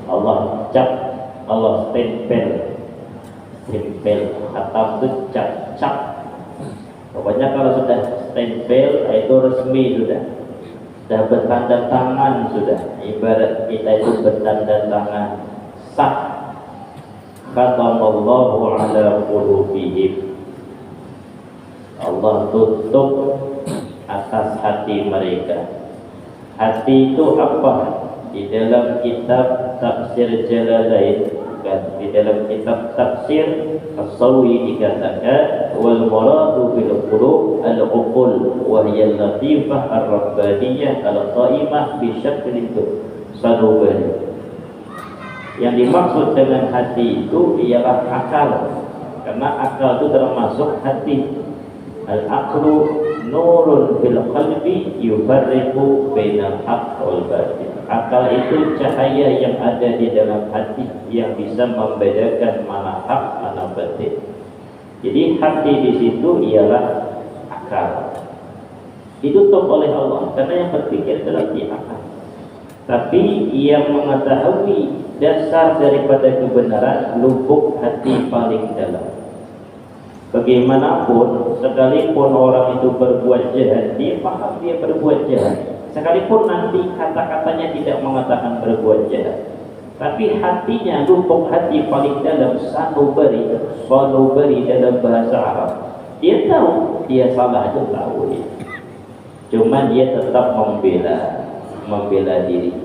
Allah cap, Allah stempel, hatam itu cap. Pokoknya kalau sudah stempel itu resmi sudah bertanda tangan sudah. Ibarat kita itu bertanda tangan sah. Khatamallahu ala qulubihim. Allah tutup atas hati mereka. Hati itu apa? Di dalam kitab tafsir Jalalain, di dalam kitab tafsir As-Sawi dikatakan wal muradu bil qulub al-uqul wa hiya al-latifah ar-rabbaniyah al-qa'imah bi syaklin sadubani. Yang dimaksud dengan hati itu ialah akal, karena akal itu termasuk hati. Al-aqlu nurun fil qalbi yufarriqu bainal haqq wal batil. Akal itu cahaya yang ada di dalam hati yang bisa membedakan mana hak mana batil. Jadi hati di situ ialah akal. Ditutup oleh Allah karena yang berpikir adalah di akal. Tapi yang mengetahui dasar daripada kebenaran lubuk hati paling dalam. Bagaimanapun, sekalipun orang itu berbuat jahat, dia paham dia berbuat jahat. Sekalipun nanti kata-katanya tidak mengatakan berbuat jahat, tapi hatinya, lubuk hati paling dalam, sanubari dalam bahasa Arab, dia tahu dia salah, itu tahu dia. Cuman dia tetap membela diri.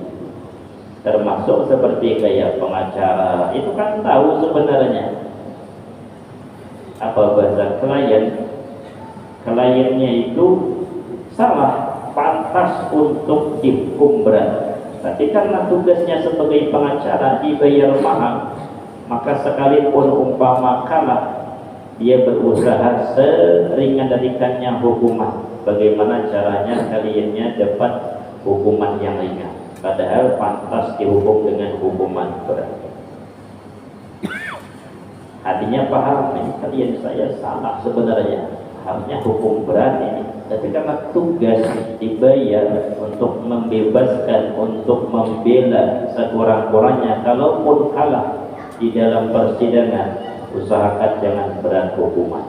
Termasuk seperti kayak pengacara, itu kan tahu sebenarnya apa bahasa kliennya itu salah, pantas untuk dihukum berat. Tapi karena tugasnya sebagai pengacara dibayar mahal, maka sekalipun umpama kalah, dia berusaha seringan-ringannya hukuman. Bagaimana caranya kliennya dapat hukuman yang ringan, padahal pantas dihukum dengan hukuman berat. Hatinya paham, ini kalian saya salah sebenarnya, harusnya hukum berat ini. Tapi karena tugas dibayar untuk membebaskan, untuk membela sekurang-kurangnya, kalaupun kalah di dalam persidangan, usahakan jangan berat hukuman.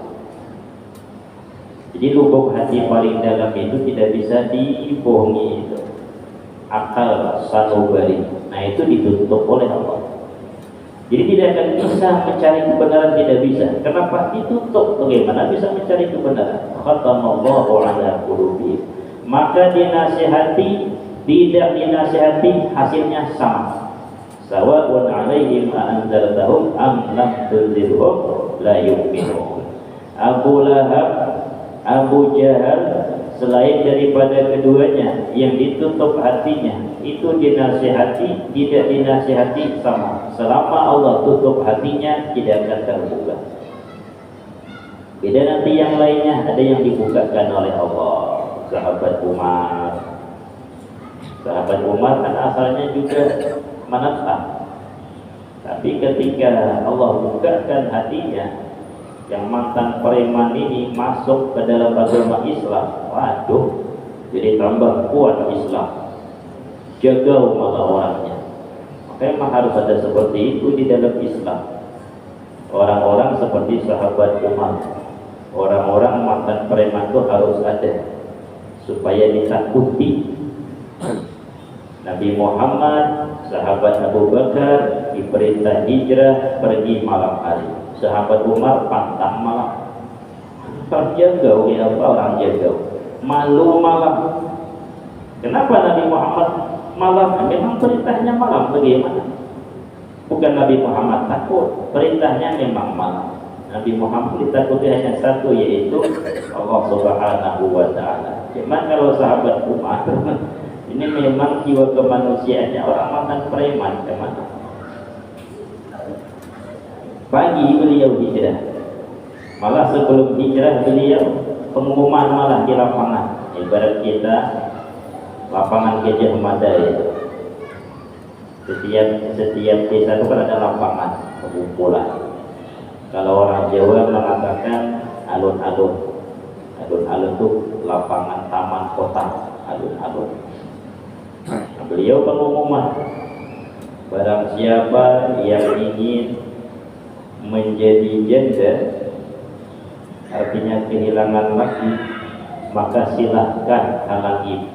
Jadi lubuk hati paling dalam itu tidak bisa dibohongi itu. Akal sanubari, nah itu ditutup oleh Allah. Jadi tidak akan bisa mencari kebenaran, tidak bisa. Kenapa? Ditutup. Bagaimana bisa mencari kebenaran? Khatamallahu ala qulubihim. Maka dinasihati, tidak dinasihati, hasilnya sama. Sawa'un 'alaihim a'anzartahum am lam tunzirhum la yu'minun. Abu Lahab, Abu Jahal, selain daripada keduanya yang ditutup hatinya, itu dinasihati, tidak dinasihati sama. Selama Allah tutup hatinya, tidak akan terbuka. Beda nanti yang lainnya, ada yang dibukakan oleh Allah. Sahabat Umar kan asalnya juga menentang, tapi ketika Allah bukakan hatinya, yang mantan preman ini masuk ke dalam agama Islam, waduh, jadi tambah kuat Islam, jagau malah orangnya. Maka memang harus ada seperti itu di dalam Islam. Orang-orang seperti sahabat Umar, orang-orang mantan preman itu harus ada, supaya ditakuti. Nabi Muhammad, sahabat Abu Bakar diperintah hijrah pergi malam hari. Sahabat Umar pantang malam. Orang jagau, ya apa orang jagau? Malu malam. Kenapa Nabi Muhammad malam? Memang perintahnya malam, bagaimana? Bukan Nabi Muhammad takut, perintahnya memang malam. Nabi Muhammad ditakuti hanya satu, yaitu Allah Subhanahu wa Ta'ala. Cuman kalau sahabat Umar, ini memang jiwa kemanusiaannya orang mantan preman, kemana? Pagi beliau hijrah, malah sebelum hijrah beliau pengumuman malah di lapangan. Ibarat kita lapangan Gajah Mada itu, setiap desa itu kan ada lapangan pengumpulan. Kalau orang Jawa mengatakan alun-alun itu lapangan taman kota, alun-alun. Nah, beliau pengumuman Barang siapa yang ingin menjadi janda, artinya kehilangan laki, maka silahkan halangi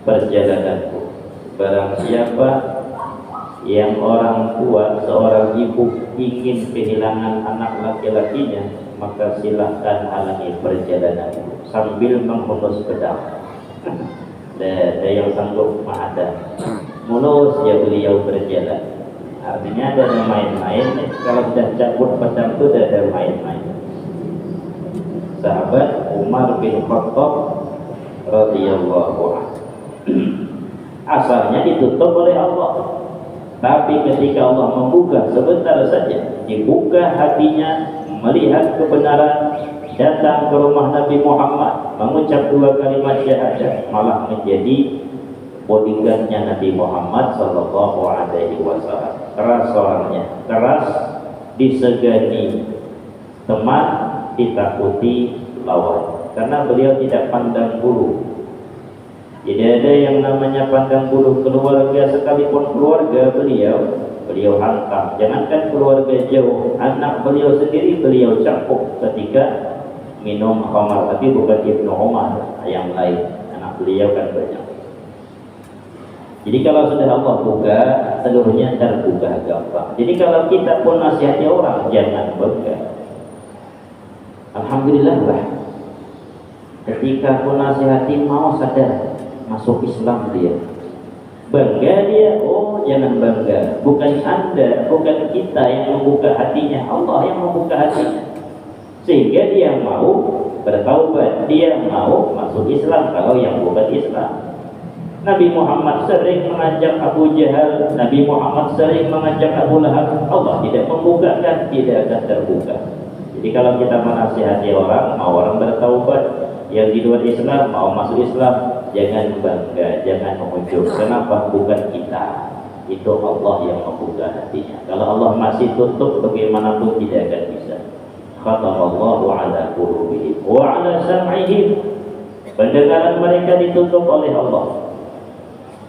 perjalananku. Barang siapa yang orang tua, seorang ibu ingin kehilangan anak laki-lakinya, maka silahkan halangi perjalananku sambil menghunus pedang. Ada yang sanggup mah ada. Mulus ya beliau berjalan. Artinya ada main-main. Kalau sudah cabut pedang itu ada main-main. Sahabat Umar bin Khattab radhiyallahu anhu asalnya ditutup oleh Allah, tapi ketika Allah membuka sebentar saja, dibuka hatinya melihat kebenaran, datang ke rumah Nabi Muhammad mengucap 2 kalimat syahadat, malah menjadi bodyguardnya Nabi Muhammad sallallahu alaihi wasallam. Keras orangnya, keras, disegani teman, ditakuti lawan, karena beliau tidak pandang bulu. Jadi ada yang namanya pandang bulu keluarga, sekalipun keluarga beliau hantam. Jangankan keluarga jauh, anak beliau sendiri beliau campur ketika minum khamar, tapi bukan Ibnu Umar, yang lain, anak beliau kan banyak. Jadi kalau sudah Allah buka, seluruhnya terbuka gampang. Jadi kalau kita pun nasihati orang, jangan bangga. Alhamdulillah lah, ketika pun nasihati mau sadar masuk Islam dia, bangga dia, oh jangan bangga. Bukan Anda, bukan kita yang membuka hatinya, Allah yang membuka hatinya, sehingga dia mau bertaubat, dia mau masuk Islam. Kalau yang bukan Islam, Nabi Muhammad sering mengajak Abu Jahal, Nabi Muhammad sering mengajak Abu Lahab, Allah tidak membukakan, tidak akan terbuka. Jadi kalau kita menasihati orang, mau orang bertaubat, yang di luar Islam mau masuk Islam, jangan bangga, jangan mengunjung. Kenapa? Bukan kita, itu Allah yang membuka hatinya. Kalau Allah masih tutup, bagaimanapun tidak akan bisa. Khatamallahu ala qulubihim wa ala sam'ihim, pendengaran mereka ditutup oleh Allah.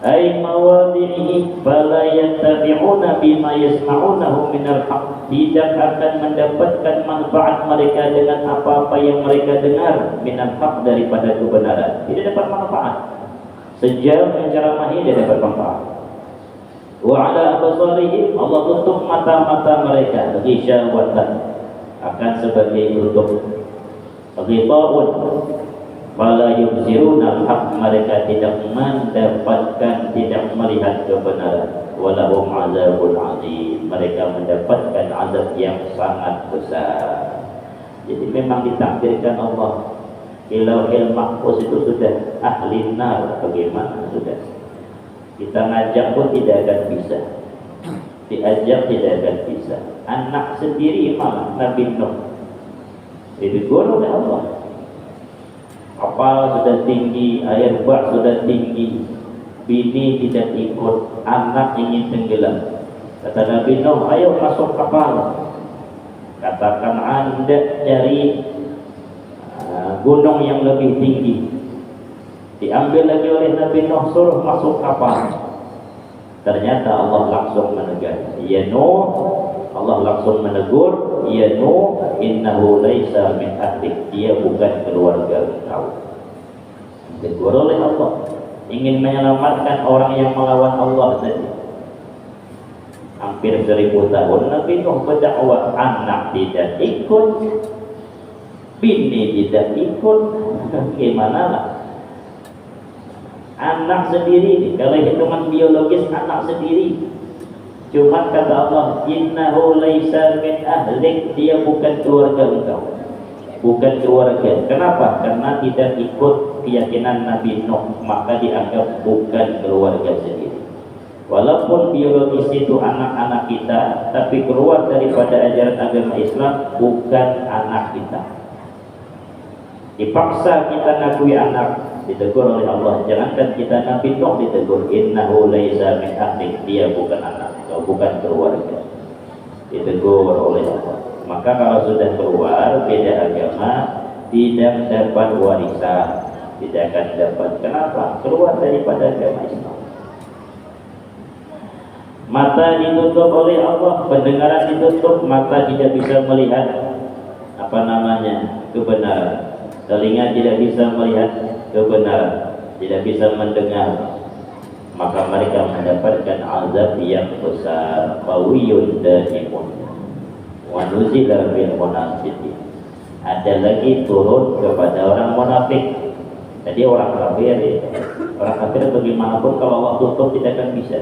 Ay mawadhihi fala yattabi'una bima yasma'unahu minal haqq, tidak akan mendapatkan manfaat mereka dengan apa-apa yang mereka dengar minal haqq, daripada kebenaran. Tidak dapat manfaat. Sejam menceramahi tidak dapat manfaat. Wa ala absarihim, Allah tutup mata-mata mereka, ghisyawatan, akan sebagai tutup. Ghitaun fala yubsiruna al-haq, mereka tidak mendapatkan, tidak melihat kebenaran. Walahum azabun azim, mereka mendapatkan azab yang sangat besar. Jadi memang ditakdirkan Allah, Ilauhil Mahfuz itu sudah ahli nar. Bagaimana sudah, kita ngajak pun tidak akan bisa, diajak tidak akan bisa. Anak sendiri malah Nabi Nuh ditegur oleh Allah, kapal sudah tinggi, air bah sudah tinggi, bini tidak ikut, anak ingin tenggelam. Kata Nabi Nuh, ayo masuk kapal. Katakan Anda cari gunung yang lebih tinggi. Diambil lagi oleh Nabi Nuh, suruh masuk kapal. Ternyata Allah langsung menegur, ya Nuh, Allah langsung menegur, ya Nuh, innahu laisa min ahlik, dia bukan keluarga engkau. Ditegur oleh Allah, ingin menyelamatkan orang yang melawan Allah tadi. Hampir 1000 tahun Nabi Nuh berdakwah, anak tidak ikut, bini tidak ikut, gimana lah? Anak sendiri, kalau hitungan biologis anak sendiri. Cuma kata Allah, innahu laisa min ahlik, dia bukan keluarga engkau, bukan keluarga. Kenapa? Karena tidak ikut keyakinan Nabi Nuh, maka dianggap bukan keluarga sendiri. Walaupun biologis itu anak-anak kita, tapi keluar daripada ajaran agama Islam, bukan anak kita. Dipaksa kita ngakui anak, ditegur oleh Allah. Jangankan kita, Nabi Nuh ditegur, innahu laisa min ahlik, dia bukan anak, bukan keluarga. Ditegur oleh Allah. Maka kalau sudah keluar beda agama, tidak dapat warisan, tidak akan dapat. Kenapa? Keluar daripada agama Islam. Mata ditutup oleh Allah, pendengaran ditutup, mata tidak bisa melihat kebenaran, telinga tidak bisa melihat kebenaran, tidak bisa mendengar, maka mereka mendapatkan azab yang besar. Qawiyun daimun wa nuzila bil munafiqin. Ada lagi turun kepada orang munafik. Jadi orang kafir bagaimanapun kalau Allah tutup tidak akan bisa,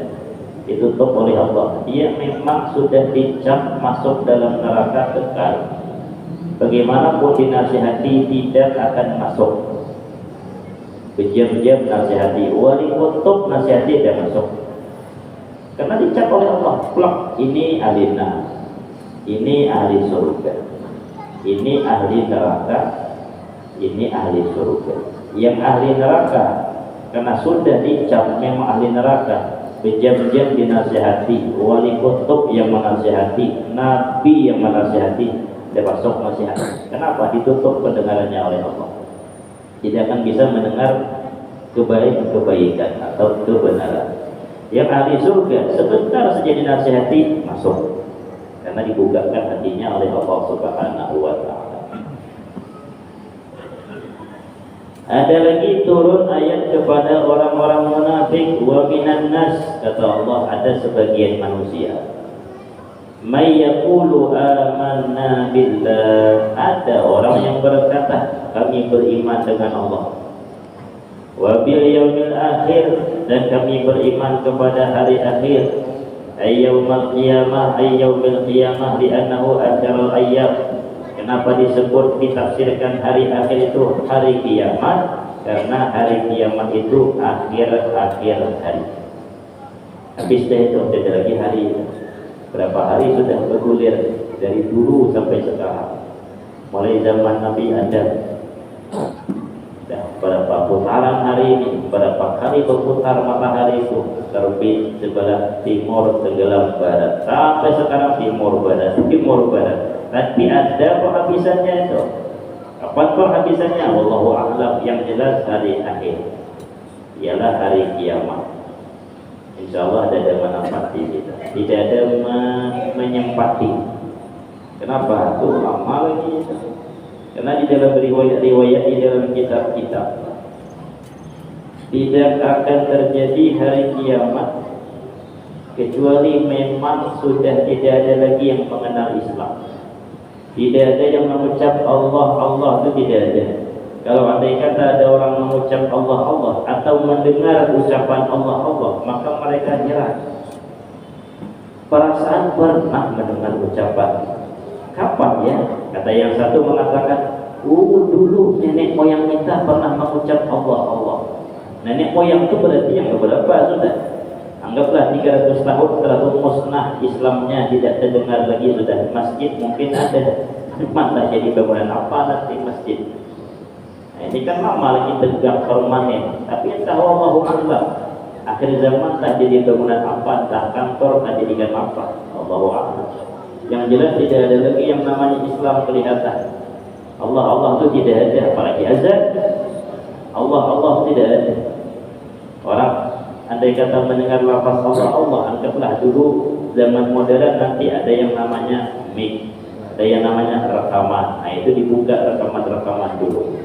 ditutup oleh Allah. Dia memang sudah dicap masuk dalam neraka kekal. Bagaimanapun dinasihati tidak akan masuk. Berjam-jam nasihati, wali kutub nasihati tidak masuk. Karena dicap oleh Allah, plak, ini ahli neraka, ini ahli surga, ini ahli neraka, ini ahli surga. Yang ahli neraka karena sudah dicap memang ahli neraka, berjam-jam dinasihati, wali kutub yang menasihati, nabi yang menasihati, dia masuk nasihat. Kenapa? Ditutup pendengarannya oleh Allah. Tidak akan bisa mendengar kebaikan atau kebenaran. Yang ahli surga sebentar saja dinasihati masuk, karena dibukakan hatinya oleh Allah Subhanahu wa Ta'ala. Ada lagi turun ayat kepada orang-orang munafik. Wa minan nas, kata Allah, ada sebagian manusia, may yaqulu amanna billah, ada orang yang berkata kami beriman dengan Allah, wa bil yaumil akhir, dan kami beriman kepada hari akhir, ayyaumal qiyamah, ayyaumil qiyamah, li'annahu akhiral ayyam. Kenapa disebut ditafsirkan hari akhir itu hari kiamat? Karena hari kiamat itu akhir-akhir hari. Habis itu ada lagi hari. Berapa hari sudah bergulir dari dulu sampai sekarang. Mulai zaman Nabi Adam. Berapa putaran hari ini, berapa kali berputar matahari itu, terbit sebelah timur, tenggelam barat, sampai sekarang timur barat. Nanti ada penghabisannya itu. Kapan penghabisannya? Wallahu a'lam. Yang jelas hari akhir, ialah hari kiamat. Insya Allah ada menempati kita, tidak ada menyempati. Kenapa? Itu lama lagi. Karena di dalam riwayat di dalam kitab-kitab tidak akan terjadi hari kiamat kecuali memang sudah tidak ada lagi yang mengenal Islam. Tidak ada yang mengucap Allah, Allah itu tidak ada. Kalau andai kata ada orang mengucap Allah, Allah, atau mendengar ucapan Allah, Allah, maka mereka nyerah. Perasaan pernah mendengar ucapan. Kapan ya? Kata yang satu mengatakan, dulu nenek moyang kita pernah mengucap Allah, Allah. Nenek moyang itu berarti yang berapa sudah? Anggaplah 300 tahun telah musnah Islamnya, tidak terdengar lagi sudah. Masjid mungkin ada, mana jadi bangunan apa nanti masjid? Nah, ini kan lama lagi tegak permanen. Tapi entah Allahu a'lam. Akhir zaman tak jadi bangunan apa, entah kantor tak jadikan apa. Allahu a'lam. Yang jelas tidak ada lagi yang namanya Islam kelihatan. Allah, Allah itu tidak ada, apalagi azan. Allah, Allah tidak ada. Orang andai kata mendengar lafaz Allah, Allah, anggaplah dulu zaman modern nanti ada yang namanya mic, ada yang namanya rekaman. Nah itu dibuka rekaman-rekaman dulu.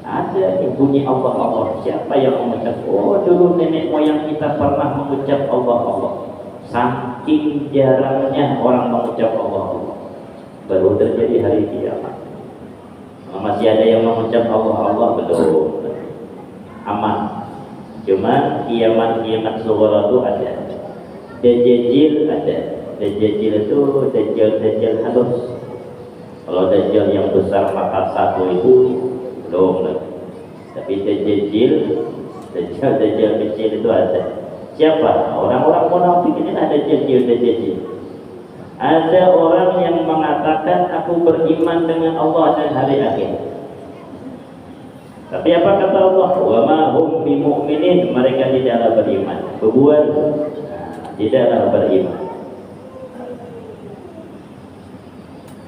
Ada yang bunyi Allah, Allah. Siapa yang mengucap? Oh dulu nenek moyang kita pernah mengucap Allah, Allah. Saking jarangnya orang mengucap Allah, Allah, baru terjadi hari kiamat. Masih ada yang mengucap Allah, Allah, betul, aman. Cuma kiamat sughra itu ada. Dajjal ada. Dajjal itu dajjal halus. Kalau dajjal yang besar mata satu itu belum lagi. Tapi dajjal kecil itu ada. Siapa? Orang-orang munafik ini ada dajjal. Ada orang yang mengatakan aku beriman dengan Allah dan hari akhir. Tapi apa kata Allah? Wa ma hum bimu'minin, mereka tidaklah beriman. Berbuat tidaklah beriman.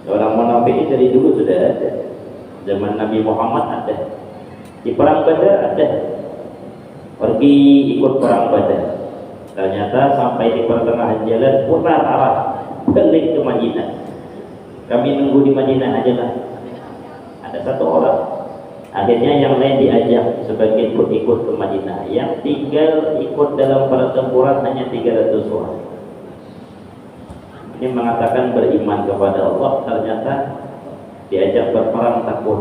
Orang munafik dari dulu sudah ada. Zaman Nabi Muhammad ada. Di perang Badar ada. Pergi ikut perang Badar. Ternyata sampai di pertengahan jalan putar arah balik ke Madinah. Kami nunggu di Madinah aja lah. Ada satu orang. Akhirnya yang lain diajak sebagai ikut ke Madinah. Yang tinggal ikut dalam pertempuran hanya 300 orang. Ini mengatakan beriman kepada Allah, ternyata diajak berperang takut.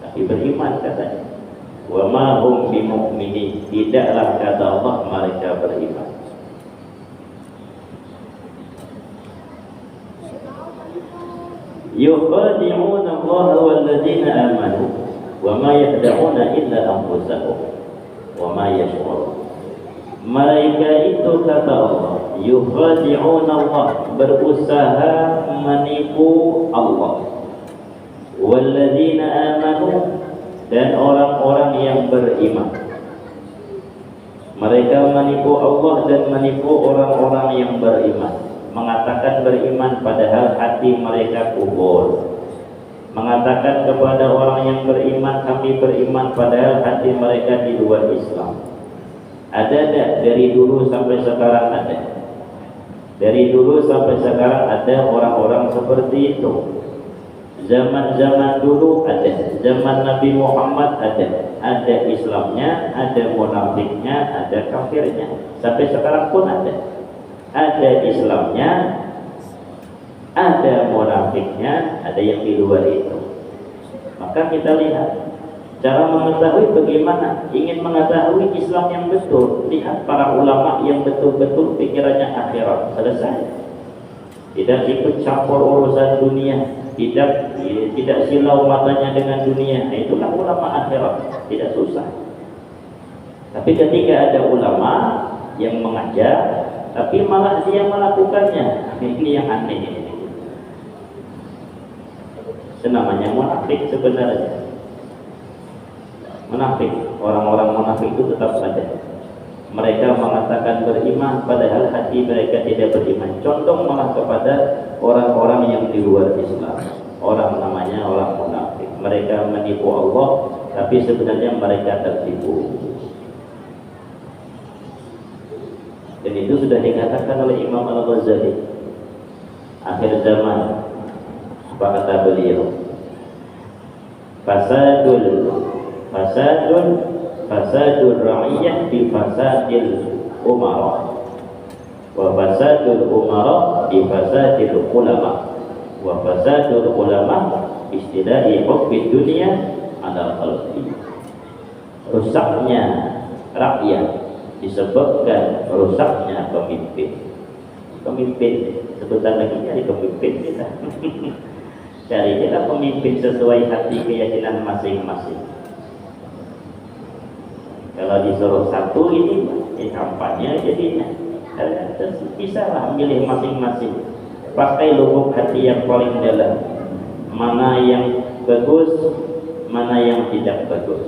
Tapi beriman katanya. Wa ma hum bimu'minin, tidaklah kata Allah mereka beriman. Yukhadi'una Allah wal ladzina amanu wa ma yakhda'una illa anfusahum wa ma yash'urun. Mereka itu kata Allah, yukhadi'una Allah, berusaha menipu Allah, wal ladzina amanu, dan orang-orang yang beriman. Mereka menipu Allah dan menipu orang-orang yang beriman. Mengatakan beriman padahal hati mereka kubur. Mengatakan kepada orang yang beriman, kami beriman, padahal hati mereka di luar Islam. Ada tak? Dari dulu sampai sekarang ada. Dari dulu sampai sekarang ada orang-orang seperti itu. Zaman-zaman dulu ada, zaman Nabi Muhammad ada Islamnya, ada munafiknya, ada kafirnya. Sampai sekarang pun ada Islamnya, ada munafiknya, ada yang di luar itu. Maka kita lihat cara mengetahui bagaimana. Ingin mengetahui Islam yang betul, lihat para ulama yang betul-betul pikirannya akhirat. Selesai. Tidak ikut campur urusan dunia, tidak silau matanya dengan dunia. Nah, itulah ulama akhirat, tidak susah. Tapi ketika ada ulama yang mengajar tapi malah dia melakukannya, ini yang aneh ini. Itu namanya munafik sebenarnya. Munafik, orang-orang munafik itu tetap ada. Mereka mengatakan beriman padahal hati mereka tidak beriman. Contoh malah kepada orang-orang yang di luar Islam. Orang namanya orang munafik. Mereka menipu Allah tapi sebenarnya mereka tertipu. Dan itu sudah dikatakan oleh Imam Al-Ghazali. Akhir zaman, apa kata beliau? Fasadul ra'iyah bi fasadil umara, wa fasadul umara bi fasadil ulama, wa fasadul ulama istilahi hubbi dunia ala qalbi. Rusaknya rakyat disebabkan rusaknya pemimpin. Sebentar lagi cari pemimpin kita. Cari kita pemimpin sesuai hati keyakinan masing-masing. Kalau disuruh satu ini kampanye jadinya bisa lah milih masing-masing. Pakai lubuk hati yang paling dalam, mana yang bagus, mana yang tidak bagus.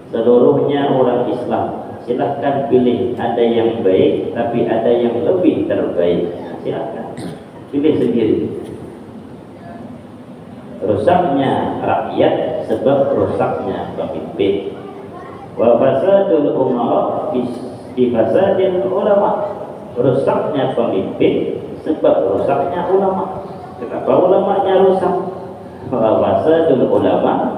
Seluruhnya orang Islam, silahkan pilih. Ada yang baik tapi ada yang lebih terbaik. Silahkan pilih sendiri. Rusaknya rakyat sebab rusaknya pemimpin. Wa fasadul umara bi fasadil ulama. Rusaknya pemimpin sebab rusaknya ulama. Kenapa ulamanya rusak? Wa fasadul ulama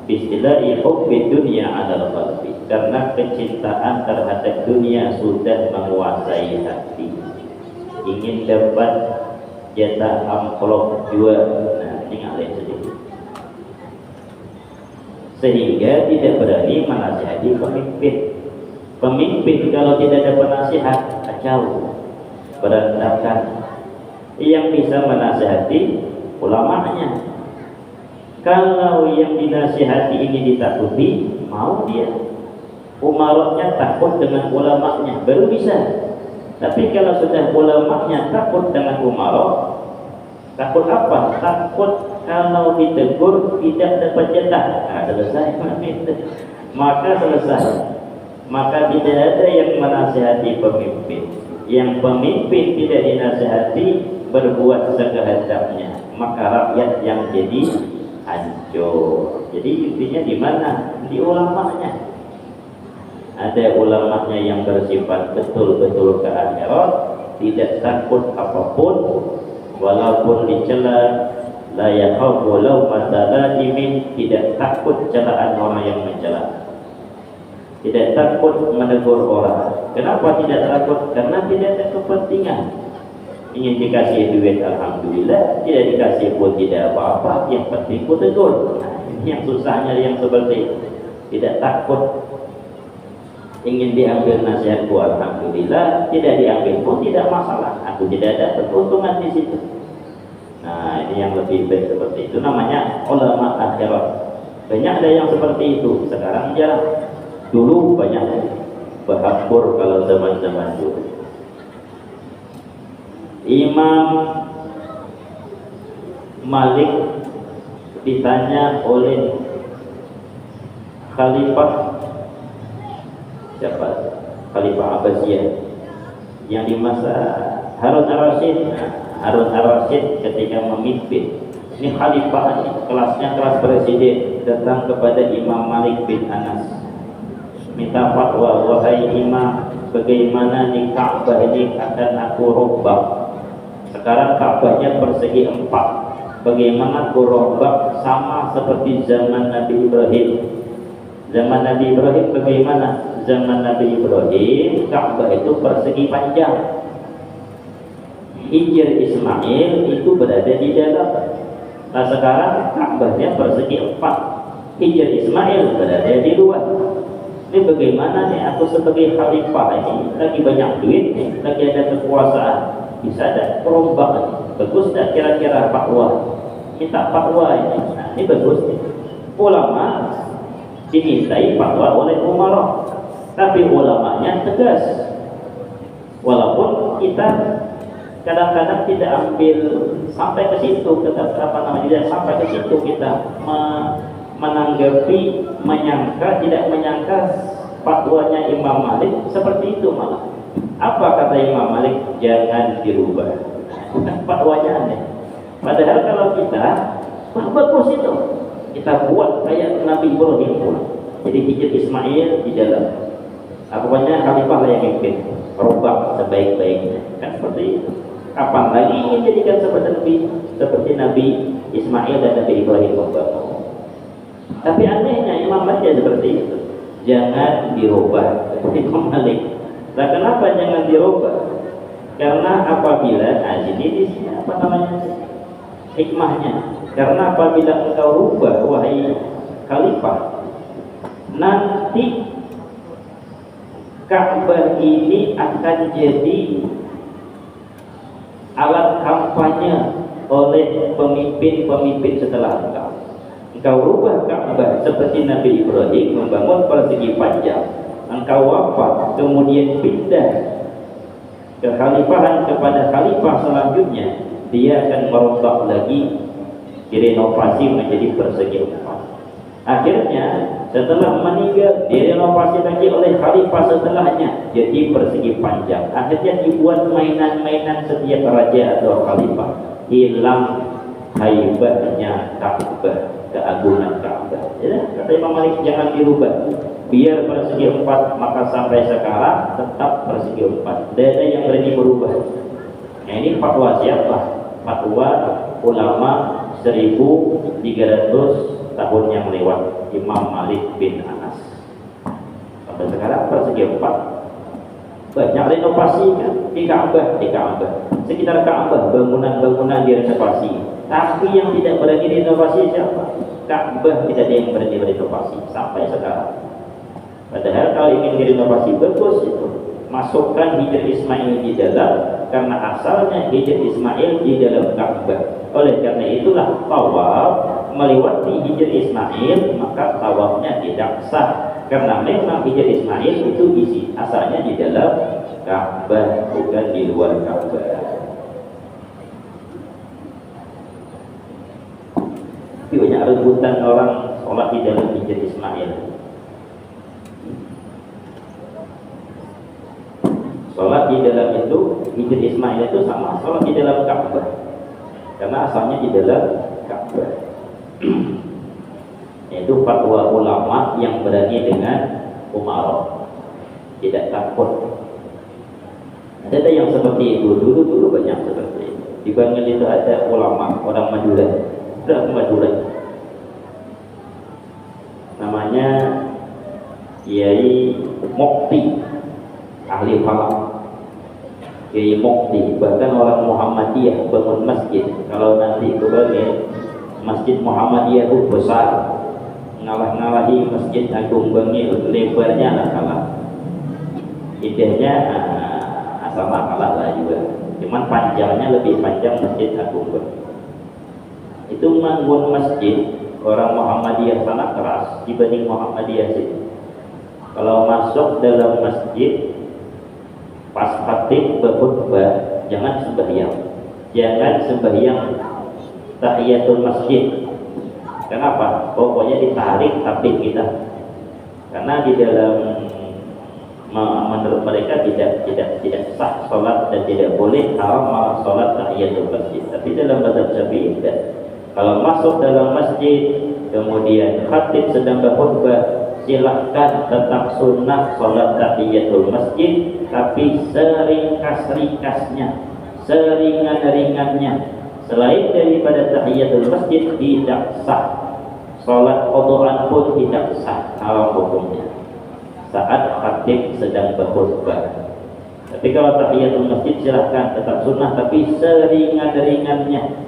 biistilahi hubbi dunya 'ala qalbi. Karena kecintaan terhadap dunia sudah menguasai hati. Ingin dapat jatah amplop jual. Nah, ini ngalir sedikit. Sehingga tidak berani menasihati pemimpin. Pemimpin kalau tidak ada penasihat, kacau, berantakan. Yang bisa menasihati ulamanya. Kalau yang dinasihati ini ditakuti, mau dia. Umaroknya takut dengan ulamanya, baru bisa. Tapi kalau sudah ulamanya takut dengan umarok, takut apa? Takut kalau ditegur tidak dapat jatah. Nah, selesai. Maka selesai. Maka tidak ada yang menasihati pemimpin. Yang pemimpin tidak dinasihati, berbuat sekehendaknya, maka rakyat yang jadi hancur. Jadi intinya di mana? Di ulamanya. Ada ulamanya yang bersifat betul-betul ke akhirat, tidak takut apapun, walaupun dicela, la yakhafu laumata laimin, tidak takut celaan orang yang mencela, tidak takut menegur orang. Kenapa tidak takut? Karena tidak ada kepentingan. Ingin dikasih duit, alhamdulillah. Tidak dikasih pun tidak apa-apa, yang penting ku tegur. Nah, ini yang susahnya yang seperti itu. Tidak takut. Ingin diambil nasihatku, alhamdulillah. Tidak diambil pun tidak masalah, aku tidak ada keuntungan di situ. Nah, ini yang lebih baik seperti itu, namanya ulama akhirat. Banyak ada yang seperti itu, sekarang jarang. Dulu banyak berhambur kalau zaman-zaman dulu. Imam Malik ditanya oleh Khalifah siapa? Khalifah Abbasiyah yang di masa Harun ar-Rasyid. Harun ar-Rasyid ketika memimpin, ini khalifah, kelasnya kelas presiden, datang kepada Imam Malik bin Anas, minta fatwa, wahai imam, bagaimana nih Ka'bah ini akan aku rombak. Sekarang Ka'bahnya persegi 4, bagaimana aku rombak sama seperti zaman Nabi Ibrahim. Zaman Nabi Ibrahim bagaimana? Zaman Nabi Ibrahim Ka'bah itu persegi panjang, Hijr Ismail itu berada di dalam. Nah sekarang Ka'bahnya persegi 4, Hijr Ismail berada di luar. Ini bagaimana nih aku sebagai khalifah ini, lagi banyak duit nih, lagi ada kekuasaan, bisa ada perombakan. Bagus tak kira-kira fatwa? Minta fatwa ini. Nah ini bagus nih. Ulama dimintai fatwa oleh umarah, tapi ulamanya tegas. Walaupun kita kadang-kadang tidak ambil sampai ke situ, tidak sampai ke situ kita menanggapi, tidak menyangka fatwanya Imam Malik seperti itu malah. Apa kata Imam Malik? Jangan dirubah. Fatwanya aneh. Padahal kalau kita bagus itu, kita buat kayak Nabi Ibrahim pun. Jadi Hijr Ismail di dalam. Pokoknya khalifah lah yang mimpin, robak sebaik-baiknya. Kan seperti itu. Kapan lagi ingin jadikan seperti Nabi Ismail dan Nabi Ibrahim membangun. Tapi anehnya Imam Malik seperti itu. Jangan dirubah. Imam Malik. Nah, kenapa jangan dirubah? Karena apabila di sini apa namanya hikmahnya? Karena apabila engkau rubah, wahai khalifah, nanti Ka'bah ini akan jadi alat kampanye oleh pemimpin-pemimpin setelah engkau. Engkau rubah Ka'bah seperti Nabi Ibrahim membangun persegi panjang. Engkau wafat, kemudian pindah ke khalifahan kepada khalifah selanjutnya, dia akan merombak lagi, direnovasi menjadi persegi 4. Akhirnya setelah meninggal direnovasi lagi oleh khalifah setelahnya jadi persegi panjang. Akhirnya dibuat mainan-mainan setiap raja atau khalifah, hilang haibahnya Ka'bah, keagungan Ka'bah. Ya, kata Imam Malik jangan dirubah, biar persegi 4, maka sampai sekarang tetap persegi 4. Tidak ada yang berani berubah. Nah ini fatwa siapa? Fatwa ulama 1300 tahun yang lewat, Imam Malik bin Anas. Sampai sekarang persegi 4. Banyak renovasi kan di Ka'bah, sekitar Ka'bah bangunan-bangunan direnovasi. Tapi yang tidak berani renovasi siapa? Ka'bah tidak ada yang berani renovasi sampai sekarang. Padahal kalau ingin direnovasi bagus itu, masukkan Hijr Ismail di dalam, karena asalnya Hijr Ismail di dalam Ka'bah. Oleh karena itulah tawaf melewati Hijr Ismail, maka tawafnya tidak sah, karena memang Hijr Ismail itu isi asalnya di dalam Ka'bah, bukan di luar Ka'bah. Banyak rebutan orang sholat di dalam Hijr Ismail. Sholat di dalam itu, Hijr Ismail itu sama sholat di dalam Ka'bah, karena asalnya di dalam Ka'bah. Yaitu fatwa ulama yang berani dengan umarah. tidak takut. Ada yang seperti itu, dulu banyak seperti itu. Di Bangil itu ada ulama, orang Madura, namanya Kiai Mokti, ahli falak. Kiai Mokti, bahkan orang Muhammadiyah bangun masjid. Kalau nanti itu Bangil, Masjid Muhammadiyah itu besar, ngalah-ngalahi Masjid Agung Bangil, lebarnya lah kalah. Idenya sama kalah lah juga, cuman panjangnya lebih panjang Masjid Agung Bangil. Itu membangun masjid, orang Muhammadiyah sangat keras dibanding Muhammadiyah sini. Kalau masuk dalam masjid pas khatib berkhutbah, jangan sembahyang tahiyatul masjid. Kenapa? Pokoknya ditarik khatib kita, karena di dalam menurut mereka tidak sah sholat dan tidak boleh haram malah sholat tahiyatul masjid. Tapi dalam mazhab Syafi'i tidak. Kalau masuk dalam masjid kemudian khatib sedang berkhutbah, silahkan tetap sunnah sholat tahiyatul masjid, tapi seringkas-ringkasnya, seringan-ringannya. Selain daripada tahiyatul masjid tidak sah. Sholat qodhoan pun tidak sah, haram hukumnya saat khatib sedang berkhutbah. Tapi kalau tahiyatul masjid silahkan tetap sunnah, tapi seringan-ringannya.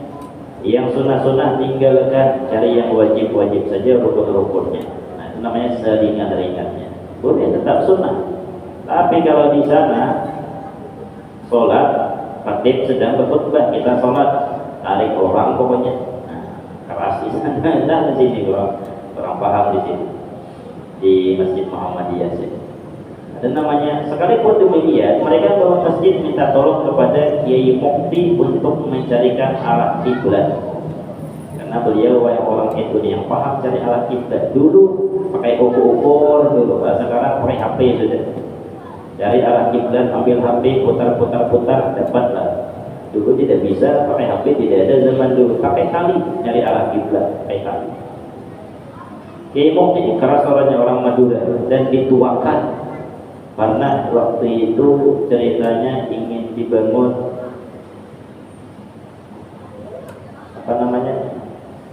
Yang sunnah-sunnah tinggalkan, cari yang wajib-wajib saja, rukun-rukunnya. Nah, itu namanya seringan-ringannya. Boleh tetap sunnah. Tapi kalau di sana sholat, khatib sedang berkhutbah, kita sholat, tarik orang pokoknya. Nah, keras di sana, dan di sini orang paham di sini. Di Masjid Muhammadiyah sini. Dan namanya, sekalipun demikian, mereka bawa masjid minta tolong kepada Kiai Mukti untuk mencarikan alat kiblat. Karena beliau orang itu yang paham cari alat kiblat. Dulu pakai ukur dulu, sekarang pakai HP sudah. Dari alat kiblat, ambil HP, putar, dapatlah. Dulu tidak bisa pakai HP, tidak ada zaman dulu. Pakai tali, nyari alat kiblat, pakai tali. Kiai Mukti ini keras orangnya, orang Madura, dan dituakan karena waktu itu ceritanya ingin dibangun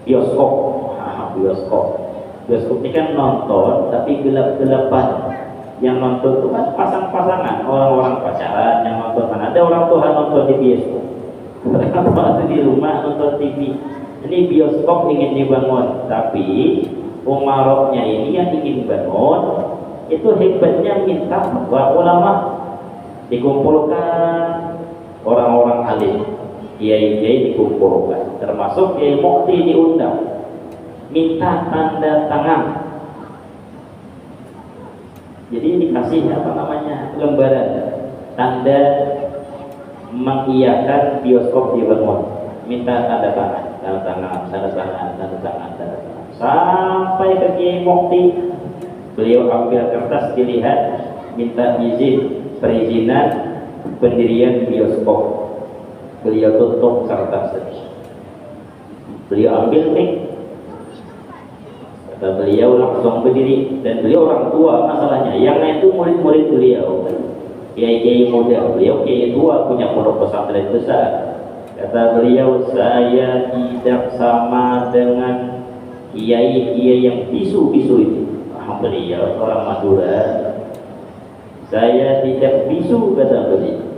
bioskop. Bioskop ini kan nonton tapi gelap-gelapan. Yang nonton itu kan pasang-pasangan, orang-orang pacaran yang nonton. Ada orang tua nonton di bioskop, orang tua di rumah nonton TV. Ini bioskop ingin dibangun, tapi umaroknya ini yang ingin bangun itu hebatnya minta bahwa ulama dikumpulkan, orang-orang alim, kiai-kiai dikumpulkan, termasuk Kiai Mukti diundang, minta tanda tangan. Jadi dikasih lembaran tanda mengiyakan bioskop dibangun, minta tanda tangan, sampai ke Kiai Mukti. Beliau ambil kertas, dilihat, minta perizinan pendirian bioskop. Beliau tutup kertas. Beliau ambil mic, kata beliau langsung berdiri. Dan beliau orang tua masalahnya, yang lain itu murid-murid beliau, kiai-kiai muda. Beliau kiai tua, punya pondok pesantren besar. Kata beliau, saya tidak sama dengan kiai-kiai yang bisu-bisu itu. Beliau orang Madura, saya tidak bisu, kata beliau.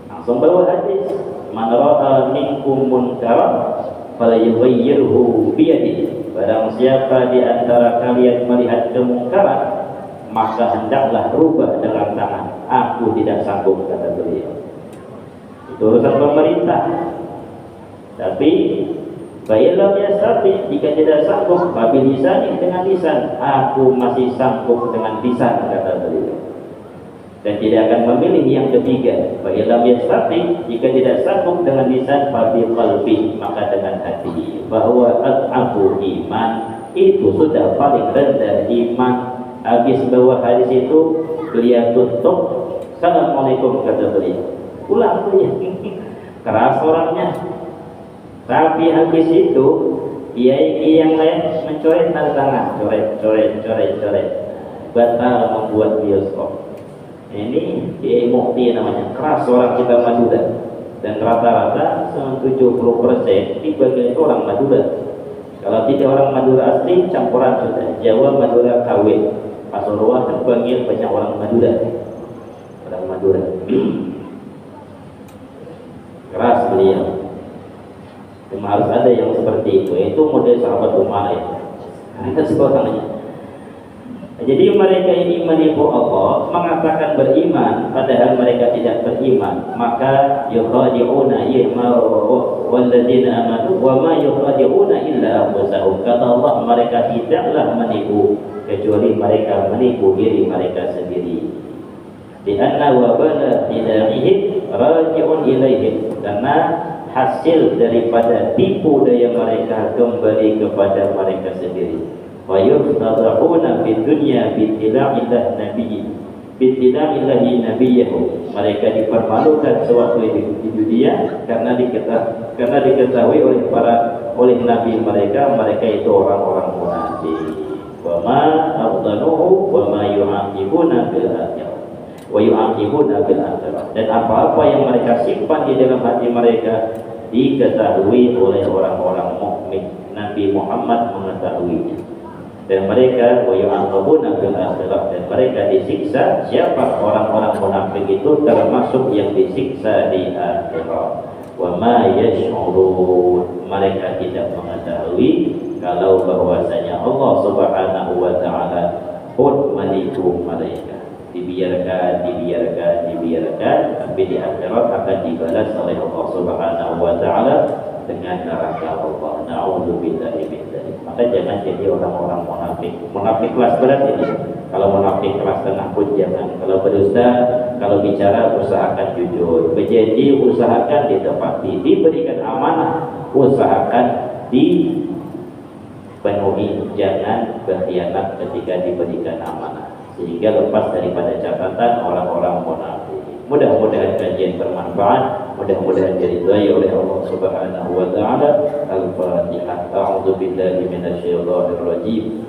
Langsung bawa hadis, man ra'a minkum munkaran falyughayyirhu biyadihi. Barang siapa di antara kalian melihat kemungkaran, maka hendaklah rubah dengan tangan. Aku tidak sanggup, kata beliau. Itu urusan pemerintah. Tapi baiklah biasa, jika tidak sanggup, babil lisan dengan lisan. Aku masih sanggup dengan lisan, kata beliau. Dan tidak akan memilih yang ketiga. Baiklah biasa, jika tidak sanggup dengan lisan, babil qalbi, maka dengan hati. Bahwa al-afu iman, itu sudah paling rendah iman. Habis bawa hadis itu, beliau tutup, assalamualaikum, kata beliau. Pulang beliau. Keras orangnya. Tapi habis itu kiai yang lain mencoret tanda tangan, coret, batal membuat bioskop. Ini Mukti namanya, keras orang kita Madura. Dan rata-rata 70% dibagi orang Madura. Kalau tidak orang Madura asli, campuran sudah. Jawa Madura kawin. Pasuruan terpanggil banyak orang Madura. Orang Madura. Keras beliau. Cuma harus ada yang seperti itu model sahabat Umar ya. Ada seorangnya. Jadi mereka ini menipu Allah, mengatakan beriman padahal mereka tidak beriman. Maka yukhadi'una walladzina amanu wa ma yukhadi'una illa anfusahum. Kata Allah, mereka tidaklah menipu kecuali mereka menipu diri mereka sendiri. Di anna wabala tida'ihim raji'un ilaihim, karena hasil daripada tipu daya mereka kembali kepada mereka sendiri. Wa yuftadahuna fid dunya bittila'illah nabiyyi bittila'illahi nabiyahu. Mereka dipermalukan sewaktu di dunia karena diketahui oleh nabi mereka itu orang-orang munafik. Wa ma afdaluhu wa ma yu'aqibuna bil akhirah wa yu'aqibuna bil akhirah. Dan apa-apa yang mereka simpan di dalam hati mereka diketahui oleh orang-orang mukmin. Nabi Muhammad mengetahuinya. Dan mereka wayu'aqabuna fil akhirah, dan mereka disiksa. Siapa orang-orang munafik itu? Termasuk yang disiksa di akhirat. Wa ma yash'urun, mereka tidak mengetahui kalau bahwasanya Allah Subhanahu wa taala pun menipu mereka. Dibiarkan, tapi di akhirat akan dibalas oleh Allah Subhanahu wa taala dengan neraka Allah. Na'udzubillahi min dzalik. Maka jangan jadi orang-orang munafik. Munafik kelas berat ini. Kalau munafik kelas tengah pun jangan. Kalau berdusta, kalau bicara usahakan jujur. Berjanji usahakan ditepati. Diberikan amanah usahakan dipenuhi. Jangan berkhianat ketika diberikan amanah, sehingga lepas daripada catatan orang-orang munafik. Mudah-mudahan kajian bermanfaat, mudah-mudahan diridhai oleh Allah Subhanahu wa taala. Al-Fatihah. A'udzu billahi minasyaitonir rajim.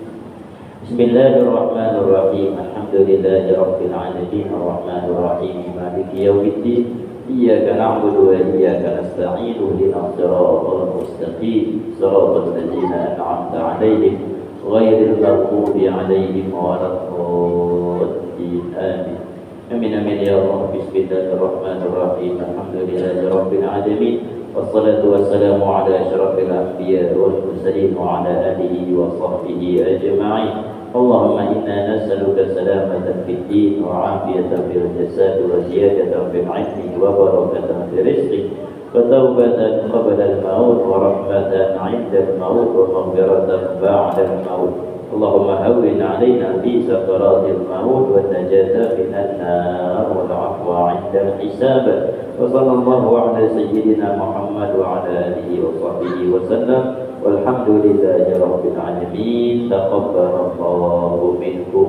Bismillahirrahmanirrahim. Alhamdulillahi rabbil alamin, arrahmanir rahim, maliki yaumiddin. Iyyaka na'budu wa iyyaka nasta'in. Ihdinas siratal mustaqim, siratal ladzina an'amta 'alaihim ghairil maghdubi 'alaihim waladdallin. Amin. Amin amin ya Allah. Bismillahirrahmanirrahim. Alhamdulillahi rabbil alamin. Wassalatu wassalamu ala asyrafil anbiya wal mursalin wa ala alihi wa sahbihi ajma'in. Allahumma inna nas'aluka salamatan fid din wa 'afiyatan fil jasad wa ziyadatan fil 'ilmi wa barakatan fil rizqi wa tawbatan qabla al-maut wa rahmatan 'inda al-maut wa maghfiratan ba'da al-maut. اللهم هون علينا في سكرات الموت والنجاة من النار والعفو عند الحساب. وصلى الله على سيدنا محمد وعلى آله وصحبه وسلم والحمد لله رب العالمين. تقبل الله منكم.